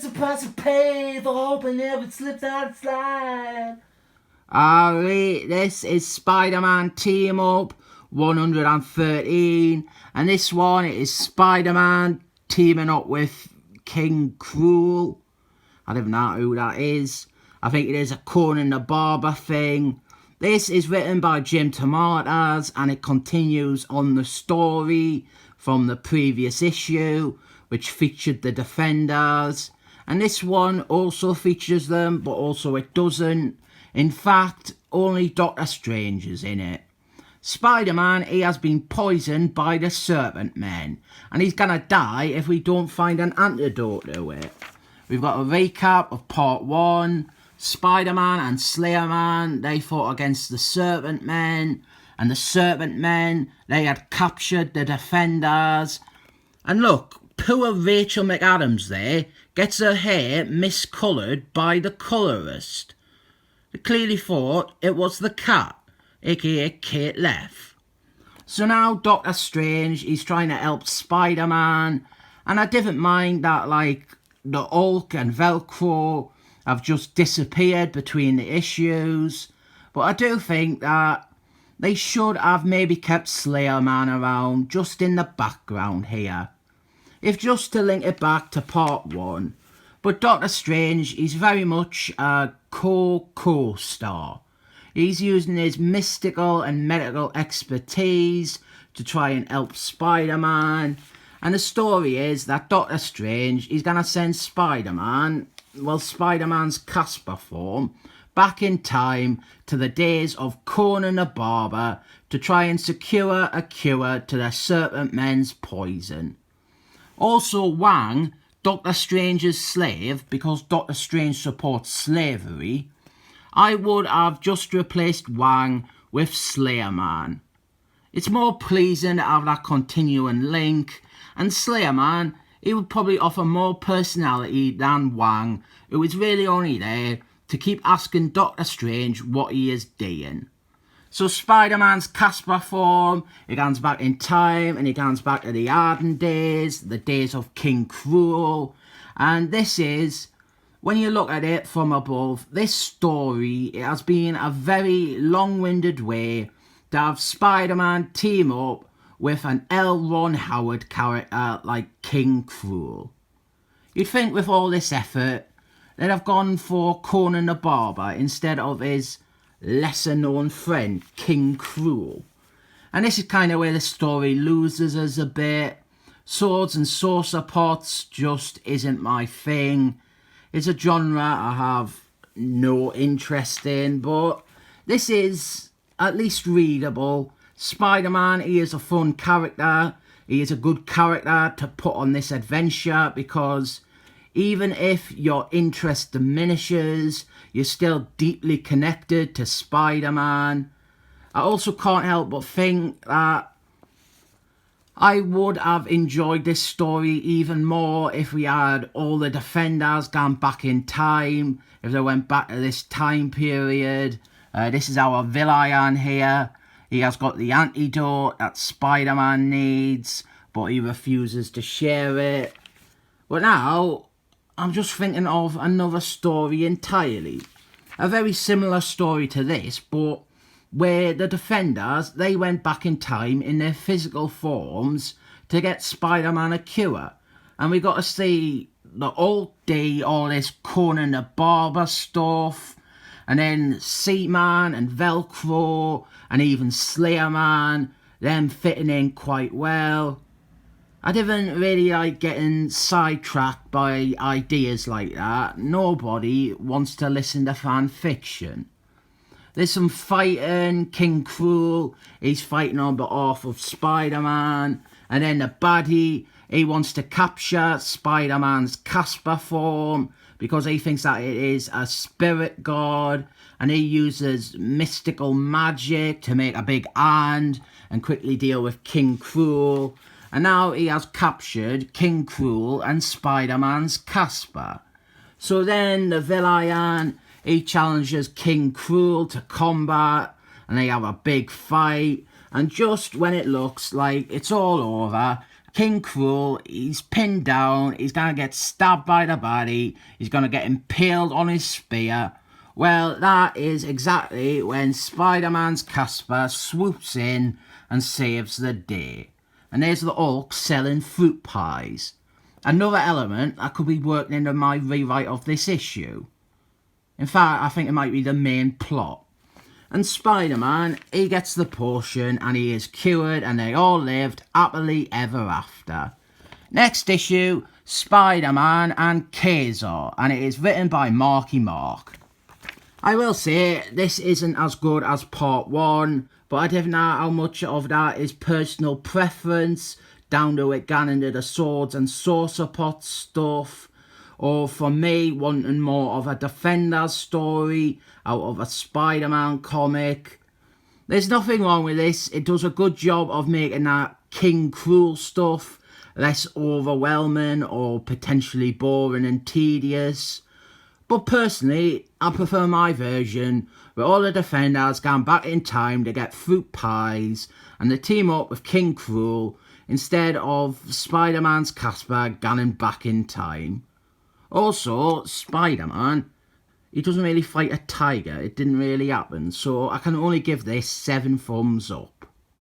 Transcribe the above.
it's a price to pay for hoping never slips out and slide. Alright, this is Spider-Man Team Up 113, and this one is Spider-Man teaming up with King Kull. I don't know who that is. I think it is a Conan the Barber thing. This is written by DeMatteis, and it continues on the story from the previous issue, which featured the Defenders. And this one also features them, but also it doesn't. In fact, only Doctor Strange is in it. Spider-Man, he has been poisoned by the serpent-men, and he's gonna die if we don't find an antidote to it. We've got a recap of part 1. Spider-Man and Slayer-Man, they fought against the serpent-men, and the serpent-men, they had captured the Defenders. And look, poor Rachel McAdams there gets her hair miscoloured by the colourist. They clearly thought it was the cat, aka Kate Leff. So now Doctor Strange, he's trying to help Spider-Man, and I didn't mind that, like, the Hulk and Velcro have just disappeared between the issues, but I do think that they should have maybe kept Slayer-Man around just in the background here, if just to link it back to part 1. But Doctor Strange, he's very much a co-star. He's using his mystical and medical expertise to try and help Spider-Man. And the story is that Doctor Strange, he's going to send Spider-Man, well, Spider-Man's Casper form, back in time to the days of Conan the Barber to try and secure a cure to the serpent-men's poison. Also, Wang, Doctor Strange's slave, because Doctor Strange supports slavery, I would have just replaced Wang with Slayer-Man. It's more pleasing to have that continuing link, and Slayer-Man, he would probably offer more personality than Wang, who is really only there to keep asking Doctor Strange what he is doing. So Spider-Man's Casper form, he goes back in time, and he goes back to the Arden days, the days of King Kull. And this is, when you look at it from above, this story, it has been a very long-winded way to have Spider-Man team up with an L. Ron Howard character like King Kull. You'd think with all this effort, they'd have gone for Conan the Barber instead of his lesser known friend, King Kull. And this is kind of where the story loses us a bit. Swords and sorcerer pots just isn't my thing. It's a genre I have no interest in, but this is at least readable. Spider-Man, he is a fun character. He is a good character to put on this adventure, because even if your interest diminishes, you're still deeply connected to Spider-Man. I also can't help but think that I would have enjoyed this story even more if we had all the Defenders gone back in time, if they went back to this time period. This is our villain here. He has got the antidote that Spider-Man needs, but he refuses to share it. But now, I'm just thinking of another story entirely. A very similar story to this, but where the Defenders, they went back in time in their physical forms to get Spider-Man a cure. And we got to see the old day, all this Conan the Barber stuff, and then Seaman and Velcro, and even Slayer-Man, them fitting in quite well. I didn't really like getting sidetracked by ideas like that. Nobody wants to listen to fan fiction. There's some fighting. King Kull, he's fighting on behalf of Spider-Man. And then the baddie, he wants to capture Spider-Man's Casper form, because he thinks that it is a spirit god, and he uses mystical magic to make a big hand and quickly deal with King Kull. And now he has captured King Kull and Spider-Man's Casper. So then the villain, he challenges King Kull to combat, and they have a big fight. And just when it looks like it's all over, King Kull, he's pinned down, he's going to get stabbed by the baddie, he's going to get impaled on his spear. Well, that is exactly when Spider-Man's Casper swoops in and saves the day. And there's the Hulk selling fruit pies. Another element that could be working into my rewrite of this issue. In fact, I think it might be the main plot. And Spider-Man, he gets the potion and he is cured and they all lived happily ever after. Next issue, Spider-Man and Kazor, and it is written by Marky Mark. I will say, this isn't as good as part 1, but I don't know how much of that is personal preference, down to it going into the swords and saucer pot stuff, or for me wanting more of a Defenders story out of a Spider-Man comic. There's nothing wrong with this. It does a good job of making that King Kull stuff less overwhelming or potentially boring and tedious. But personally, I prefer my version where all the Defenders going back in time to get fruit pies and they team up with King Kull instead of Spider-Man's Casper going back in time. Also, Spider-Man, he doesn't really fight a tiger. It didn't really happen, so I can only give this 7 thumbs up.